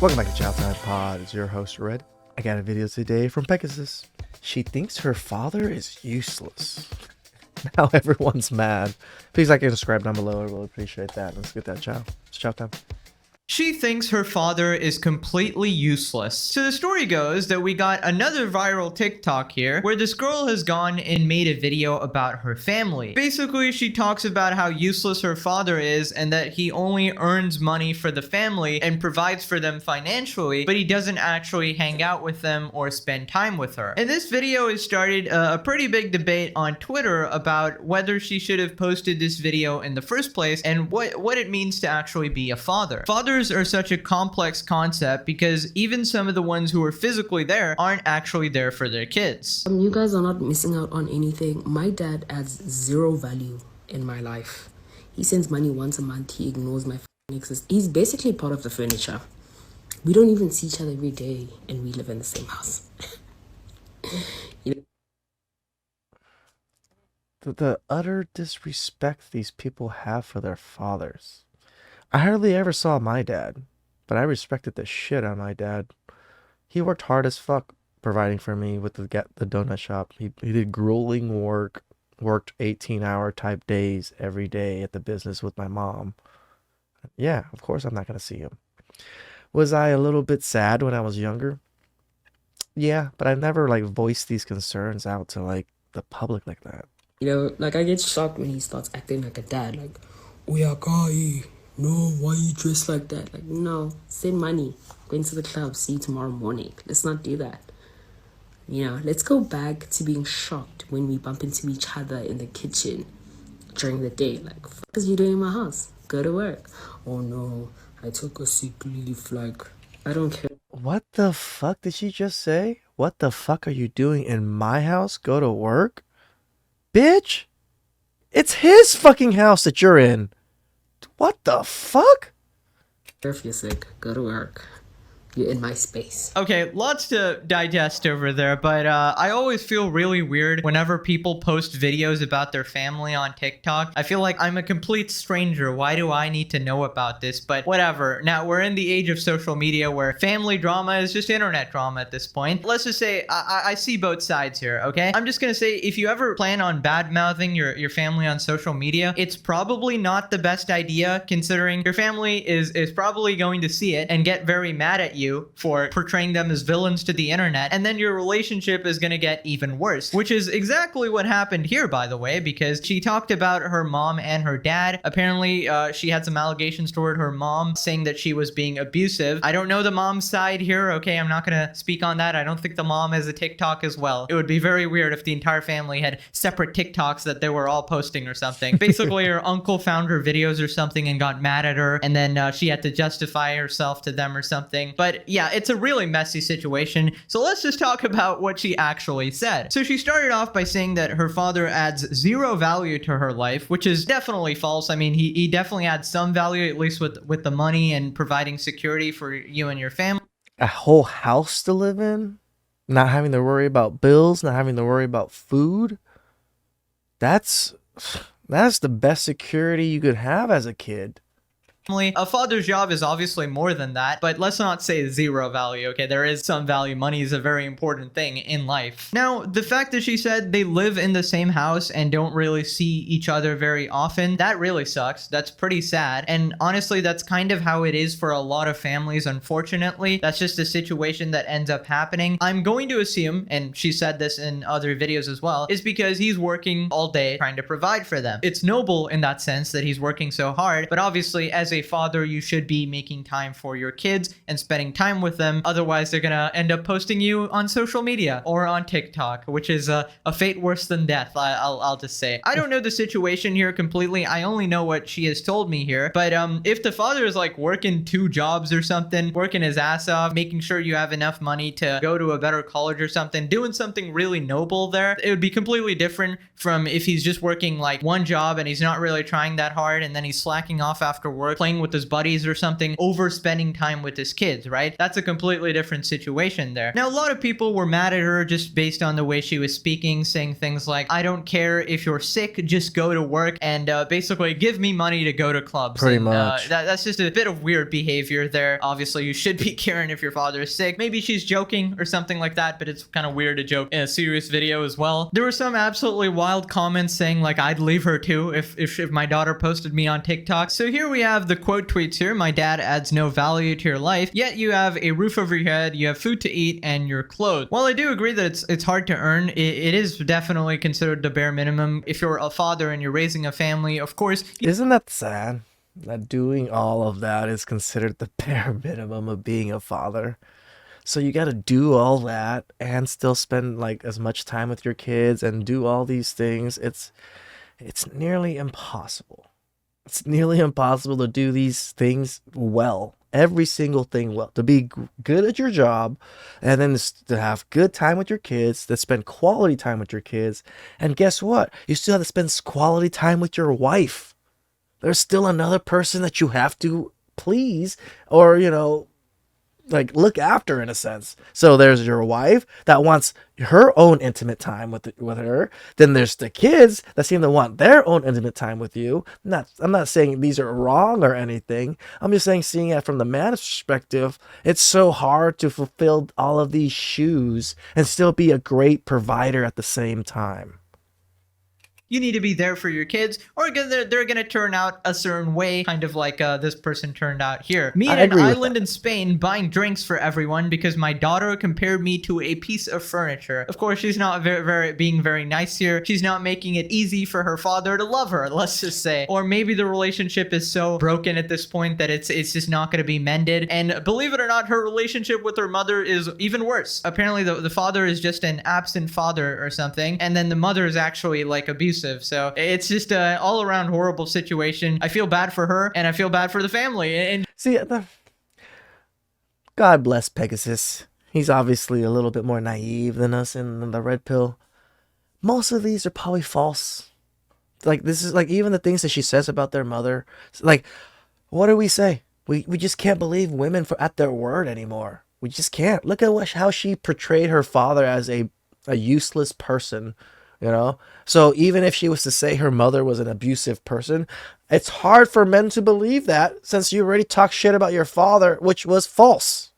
Welcome back to TheChowTimePod. It's your host, Red. I got a video today from Pegasus. She thinks her father is useless. Now everyone's mad. Please like and subscribe down below. I really appreciate that. Let's get that chow. It's chow time. She thinks her father is completely useless. So the story goes that we got another viral TikTok here where this girl has gone and made a video about her family. Basically, she talks about how useless her father is and that he only earns money for the family and provides for them financially, but he doesn't actually hang out with them or spend time with her. And this video has started a pretty big debate on Twitter about whether she should have posted this video in the first place and what it means to actually be a father. Fathers are such a complex concept because even some of the ones who are physically there aren't actually there for their kids. You guys are not missing out on anything. My dad adds zero value in my life. He sends money once a month. He ignores my existence. He's basically part of the furniture. We don't even see each other every day, and we live in the same house. The utter disrespect these people have for their fathers. I hardly ever saw my dad, but I respected the shit out of my dad. He worked hard as fuck providing for me with the donut shop. He did grueling work, worked 18-hour type days every day at the business with my mom. Yeah, of course I'm not going to see him. Was I a little bit sad when I was younger? Yeah, but I never voiced these concerns out to the public like that. I get shocked when he starts acting like a dad. Oh yeah, guy. No, why you dressed like that? No, send money. Going to the club, see you tomorrow morning. Let's not do that. Let's go back to being shocked when we bump into each other in the kitchen during the day. Fuck is you doing in my house? Go to work. Oh no, I took a sick leave. I don't care. What the fuck did she just say? What the fuck are you doing in my house? Go to work? Bitch! It's his fucking house that you're in. What the fuck? If you're sick, go to work. You're in my space. Okay, lots to digest over there, but I always feel really weird whenever people post videos about their family on TikTok. I feel like I'm a complete stranger. Why do I need to know about this? But whatever. Now, we're in the age of social media where family drama is just internet drama at this point. Let's just say I see both sides here, okay? I'm just gonna say, if you ever plan on bad-mouthing your family on social media, it's probably not the best idea, considering your family is probably going to see it and get very mad at you for portraying them as villains to the internet, and then your relationship is going to get even worse, which is exactly what happened here, by the way, because she talked about her mom and her dad. Apparently, she had some allegations toward her mom saying that she was being abusive. I don't know the mom's side here, okay? I'm not going to speak on that. I don't think the mom has a TikTok as well. It would be very weird if the entire family had separate TikToks that they were all posting or something. Basically, her uncle found her videos or something and got mad at her, and then she had to justify herself to them or something. But yeah, it's a really messy situation. So let's just talk about what she actually said. So she started off by saying that her father adds zero value to her life, which is definitely false. I mean, he definitely adds some value, at least with the money and providing security for you and your family. A whole house to live in? Not having to worry about bills, not having to worry about food? That's the best security you could have as a kid. A father's job is obviously more than that, but let's not say zero value, okay? There is some value. Money is a very important thing in life. Now, the fact that she said they live in the same house and don't really see each other very often, that really sucks. That's pretty sad. And honestly, that's kind of how it is for a lot of families, unfortunately. That's just a situation that ends up happening. I'm going to assume, and she said this in other videos as well, is because he's working all day trying to provide for them. It's noble in that sense that he's working so hard, but obviously as a father, you should be making time for your kids and spending time with them. Otherwise, they're gonna end up posting you on social media or on TikTok, which is a fate worse than death. I'll just say. I don't know the situation here completely. I only know what she has told me here. But if the father is working 2 jobs or something, working his ass off, making sure you have enough money to go to a better college or something, doing something really noble there, it would be completely different from if he's just working 1 job and he's not really trying that hard, and then he's slacking off after work playing with his buddies or something over spending time with his kids, right? That's a completely different situation there. Now, a lot of people were mad at her just based on the way she was speaking, saying things like, I don't care if you're sick, just go to work, and basically give me money to go to clubs. Pretty and, much. That's just a bit of weird behavior there. Obviously, you should be caring if your father is sick. Maybe she's joking or something like that, but it's kind of weird to joke in a serious video as well. There were some absolutely wild comments saying like I'd leave her too if my daughter posted me on TikTok. So here we have the quote tweets here. My dad adds no value to your life, yet you have a roof over your head, you have food to eat, and you're clothed. While I do agree that it's hard to earn, it is definitely considered the bare minimum. If you're a father and you're raising a family, of course. Isn't that sad that doing all of that is considered the bare minimum of being a father? So you got to do all that and still spend like as much time with your kids and do all these things. It's nearly impossible. It's nearly impossible to do these things well. Every single thing well. To be good at your job, and then to have good time with your kids, to spend quality time with your kids. And guess what? You still have to spend quality time with your wife. There's still another person that you have to please, or, like look after, in a sense. So there's your wife that wants her own intimate time with her. Then there's the kids that seem to want their own intimate time with you. I'm not saying these are wrong or anything. I'm just saying, seeing it from the man's perspective, it's so hard to fulfill all of these shoes and still be a great provider at the same time. You need to be there for your kids, or they're going to turn out a certain way, kind of like this person turned out here. Me in an island in Spain buying drinks for everyone because my daughter compared me to a piece of furniture. Of course, she's not being very nice here. She's not making it easy for her father to love her, let's just say. Or maybe the relationship is so broken at this point that it's just not going to be mended. And believe it or not, her relationship with her mother is even worse. Apparently, the father is just an absent father or something, and then the mother is actually like abusive. So it's just an all-around horrible situation. I feel bad for her, and I feel bad for the family. And see, God bless Pegasus. He's obviously a little bit more naive than us in the red pill. Most of these are probably false. Like, this is like, even the things that she says about their mother. Like, what do we say? We just can't believe women at their word anymore. We just can't. Look at how she portrayed her father as a useless person. So even if she was to say her mother was an abusive person, it's hard for men to believe that, since you already talked shit about your father, which was false.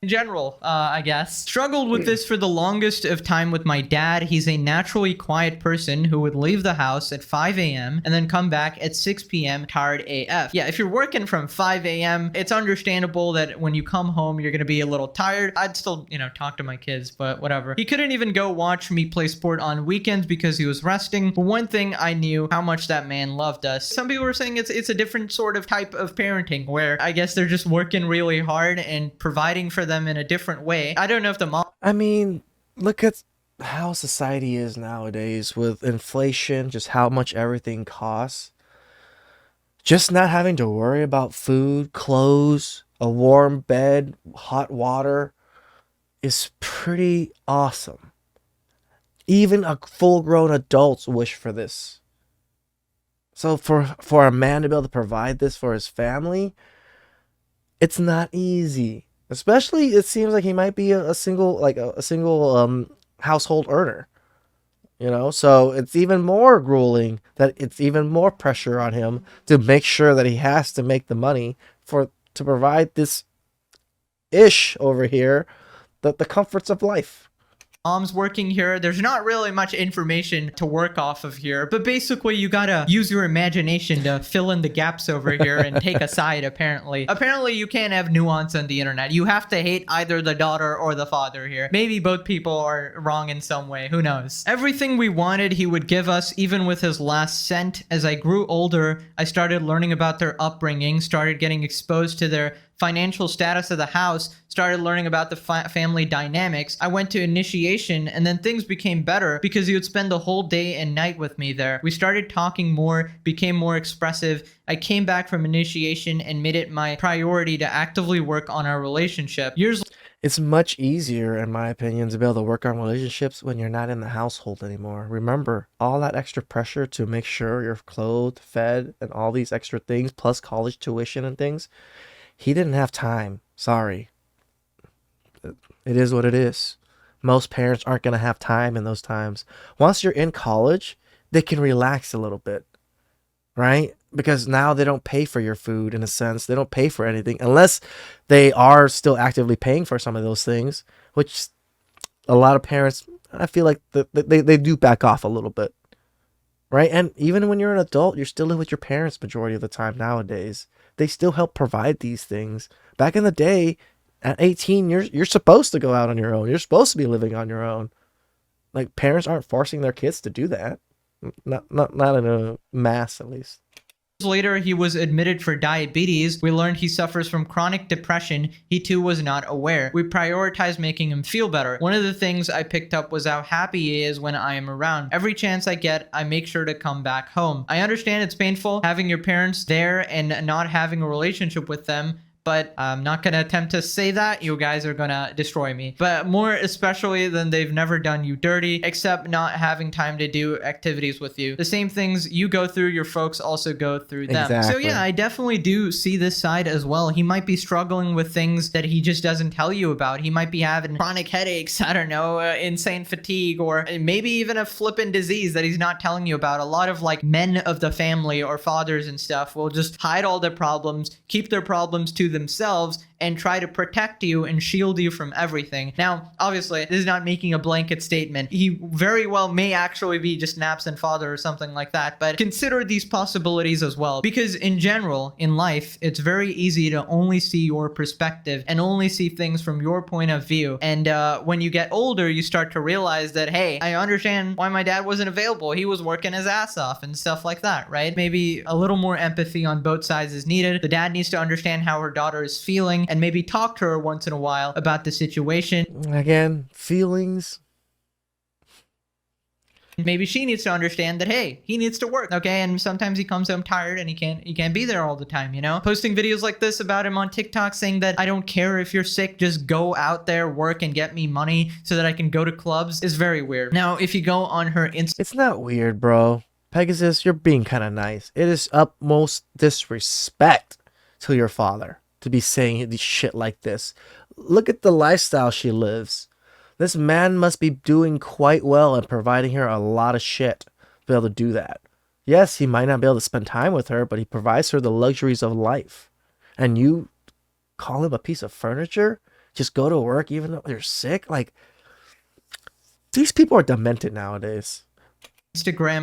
in general, I guess. Struggled with this for the longest of time with my dad. He's a naturally quiet person who would leave the house at 5 a.m. and then come back at 6 p.m. tired AF. Yeah, if you're working from 5 a.m., it's understandable that when you come home, you're going to be a little tired. I'd still, talk to my kids, but whatever. He couldn't even go watch me play sport on weekends because he was resting. But one thing I knew, how much that man loved us. Some people were saying it's a different sort of type of parenting where I guess they're just working really hard and providing for them in a different way. I don't know if the mom... I mean, look at how society is nowadays with inflation, just how much everything costs. Just not having to worry about food, clothes, a warm bed, hot water is pretty awesome. Even a full-grown adults wish for this. So for a man to be able to provide this for his family, it's not easy. Especially, it seems like he might be a single household earner. So it's even more grueling, that it's even more pressure on him to make sure that he has to make the money to provide this ish over here, the comforts of life. Mom's working here. There's not really much information to work off of here, but basically you gotta use your imagination to fill in the gaps over here and take a side, apparently. Apparently you can't have nuance on the internet. You have to hate either the daughter or the father here. Maybe both people are wrong in some way. Who knows? Everything we wanted, he would give us, even with his last cent. As I grew older, I started learning about their upbringing, started getting exposed to their financial status of the house, started learning about the family dynamics. I went to initiation, and then things became better because he would spend the whole day and night with me there. We started talking more, became more expressive. I came back from initiation and made it my priority to actively work on our relationship. It's much easier, in my opinion, to be able to work on relationships when you're not in the household anymore. Remember, all that extra pressure to make sure you're clothed, fed, and all these extra things, plus college tuition and things. He didn't have time. Sorry. It is what it is. Most parents aren't going to have time in those times. Once you're in college, they can relax a little bit, right? Because now they don't pay for your food in a sense. They don't pay for anything unless they are still actively paying for some of those things, which a lot of parents, I feel like they do back off a little bit, right? And even when you're an adult, you're still living with your parents majority of the time nowadays. They still help provide these things. Back in the day, at 18, you're supposed to go out on your own. You're supposed to be living on your own. Like parents aren't forcing their kids to do that. Not in a mass at least. Later, he was admitted for diabetes. We learned he suffers from chronic depression. He too was not aware. We prioritized making him feel better. One of the things I picked up was how happy he is when I am around. Every chance I get, I make sure to come back home. I understand it's painful having your parents there and not having a relationship with them, but I'm not going to attempt to say that. You guys are going to destroy me. But more especially than they've never done you dirty, except not having time to do activities with you. The same things you go through, your folks also go through them. Exactly. So yeah, I definitely do see this side as well. He might be struggling with things that he just doesn't tell you about. He might be having chronic headaches, I don't know, insane fatigue, or maybe even a flippin' disease that he's not telling you about. A lot of like men of the family or fathers and stuff will just hide all their problems, keep their problems to themselves, and try to protect you and shield you from everything. Now, obviously, this is not making a blanket statement. He very well may actually be just an absent father or something like that, but consider these possibilities as well. Because in general, in life, it's very easy to only see your perspective and only see things from your point of view. And when you get older, you start to realize that, hey, I understand why my dad wasn't available. He was working his ass off and stuff like that, right? Maybe a little more empathy on both sides is needed. The dad needs to understand how her daughter is feeling and maybe talk to her once in a while about the situation. Again, feelings. Maybe she needs to understand that, hey, he needs to work, okay? And sometimes he comes home tired and he can't be there all the time, you know? Posting videos like this about him on TikTok saying that I don't care if you're sick, just go out there, work, and get me money so that I can go to clubs is very weird. Now, if you go on her Instagram, It's not weird, bro. Pegasus, you're being kind of nice. It is utmost disrespect to your father to be saying this shit like this. Look at the lifestyle she lives. This man must be doing quite well and providing her a lot of shit to be able to do that. Yes, he might not be able to spend time with her, but he provides her the luxuries of life. And you call him a piece of furniture? Just go to work even though you're sick? Like, these people are demented nowadays.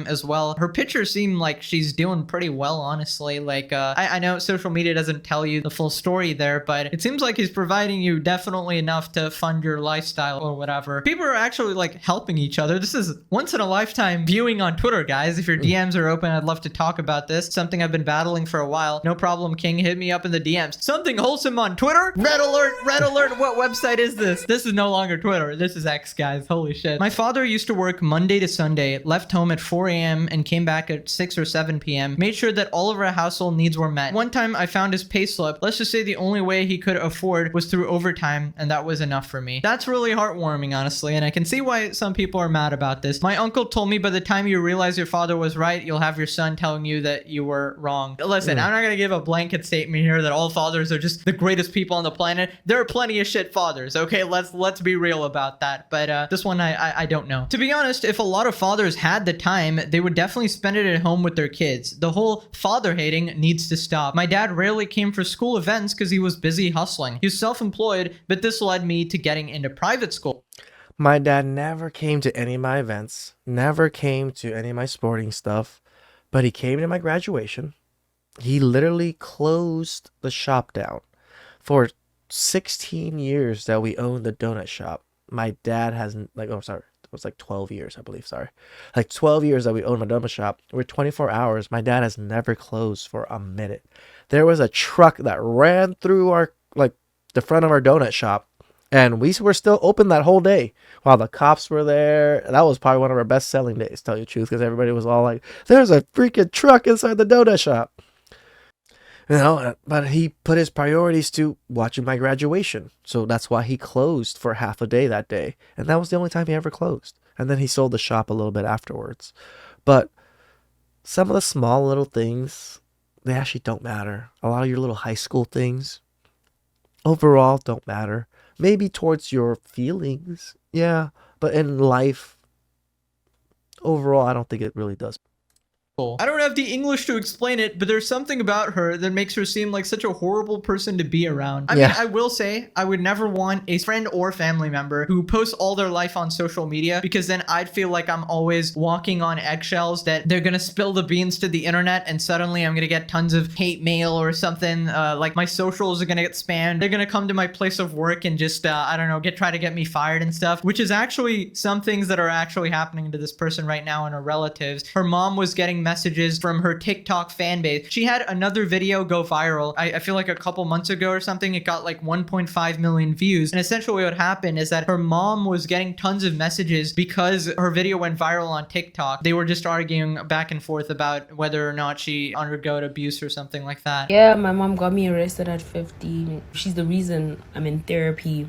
as well. Her pictures seem like she's doing pretty well, honestly. Like, I know social media doesn't tell you the full story there, but it seems like he's providing you definitely enough to fund your lifestyle or whatever. People are actually like helping each other. This is once in a lifetime viewing on Twitter, guys. If your DMs are open, I'd love to talk about this. Something I've been battling for a while. No problem, King. Hit me up in the DMs. Something wholesome on Twitter? Red alert, red alert. What website is this? This is no longer Twitter. This is X, guys. Holy shit. My father used to work Monday to Sunday, left home at 4 a.m. and came back at 6 or 7 p.m. Made sure that all of our household needs were met. One time I found his pay slip. Let's just say the only way he could afford was through overtime, and that was enough for me. That's really heartwarming, honestly, and I can see why some people are mad about this. My uncle told me by the time you realize your father was right, you'll have your son telling you that you were wrong. Listen, I'm not gonna give a blanket statement here that all fathers are just the greatest people on the planet. There are plenty of shit fathers, okay? Let's be real about that. But this one I don't know. To be honest, if a lot of fathers had the time, they would definitely spend it at home with their kids. The whole father hating needs to stop. My dad rarely came for school events because he was busy hustling. He was self-employed, but this led me to getting into private school. My dad never came to any of my events, never came to any of my sporting stuff, but he came to my graduation. He literally closed the shop down. For 16 years that we owned the donut shop, my dad hasn't, it was like 12 years, I believe, sorry. Like 12 years that we owned my donut shop. We're 24 hours. My dad has never closed for a minute. There was a truck that ran through the front of our donut shop, and we were still open that whole day while the cops were there. That was probably one of our best selling days, to tell you the truth, because everybody was all like, there's a freaking truck inside the donut shop. But he put his priorities to watching my graduation. So that's why he closed for half a day that day. And that was the only time he ever closed. And then he sold the shop a little bit afterwards. But some of the small little things, they actually don't matter. A lot of your little high school things overall don't matter. Maybe towards your feelings, yeah. But in life, overall, I don't think it really does. I don't have the English to explain it, but there's something about her that makes her seem like such a horrible person to be around. I mean, I will say, I would never want a friend or family member who posts all their life on social media, because then I'd feel like I'm always walking on eggshells, that they're gonna spill the beans to the internet and suddenly I'm gonna get tons of hate mail or something. Like my socials are gonna get spammed. They're gonna come to my place of work and just, I don't know, try to get me fired and stuff, which is actually some things that are actually happening to this person right now and her relatives. Her mom was getting messages from her TikTok fan base. She had another video go viral. I feel like a couple months ago or something, it got like 1.5 million views. And essentially what happened is that her mom was getting tons of messages because her video went viral on TikTok. They were just arguing back and forth about whether or not she undergoed abuse or something like that. Yeah, my mom got me arrested at 15. She's the reason I'm in therapy.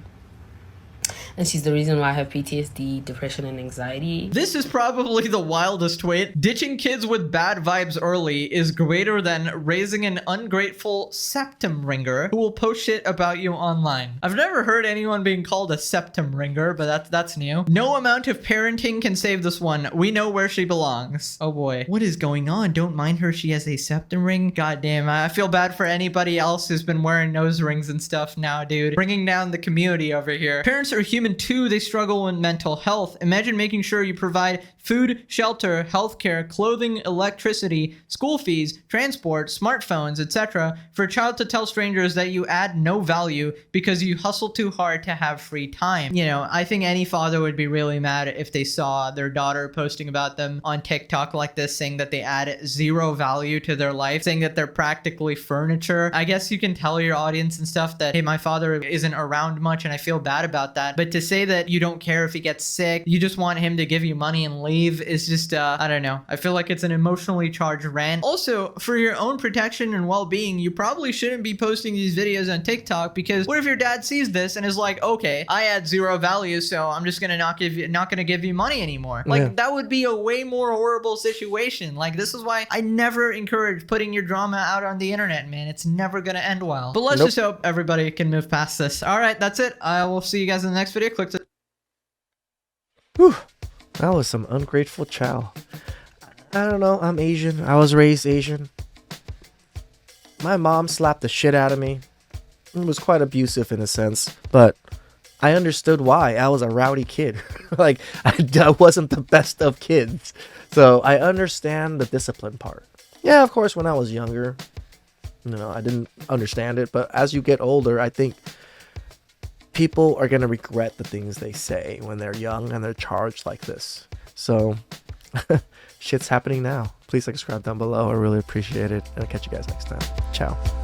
And she's the reason why I have PTSD, depression, and anxiety. This is probably the wildest tweet. Ditching kids with bad vibes early is greater than raising an ungrateful septum ringer who will post shit about you online. I've never heard anyone being called a septum ringer, but that's new. No amount of parenting can save this one. We know where she belongs. Oh boy. What is going on? Don't mind her. She has a septum ring. God damn. I feel bad for anybody else who's been wearing nose rings and stuff now, dude. Bringing down the community over here. Parents are human too. They struggle with mental health. Imagine making sure you provide food, shelter, healthcare, clothing, electricity, school fees, transport, smartphones, etc. for a child to tell strangers that you add no value because you hustle too hard to have free time. You know, I think any father would be really mad if they saw their daughter posting about them on TikTok like this, saying that they add zero value to their life, saying that they're practically furniture. I guess you can tell your audience and stuff that, hey, my father isn't around much and I feel bad about that. But to say that you don't care if he gets sick, you just want him to give you money and leave, is just, I don't know. I feel like it's an emotionally charged rant. Also, for your own protection and well-being, you probably shouldn't be posting these videos on TikTok, because what if your dad sees this and is like, okay, I add zero value, so I'm just gonna not gonna give you money anymore. Like, that would be a way more horrible situation. Like, this is why I never encourage putting your drama out on the internet, man. It's never gonna end well. But let's just hope everybody can move past this. All right, that's it. I will see you guys in the next video. Click to... Whew. That was some ungrateful chow. I don't know. I'm Asian. I was raised Asian. My mom slapped the shit out of me. It was quite abusive in a sense, but I understood why. I was a rowdy kid. Like, I wasn't the best of kids. So I understand the discipline part. Yeah, of course, when I was younger, I didn't understand it. But as you get older, I think people are going to regret the things they say when they're young and they're charged like this. So shit's happening now. Please subscribe down below. I really appreciate it. And I'll catch you guys next time. Ciao.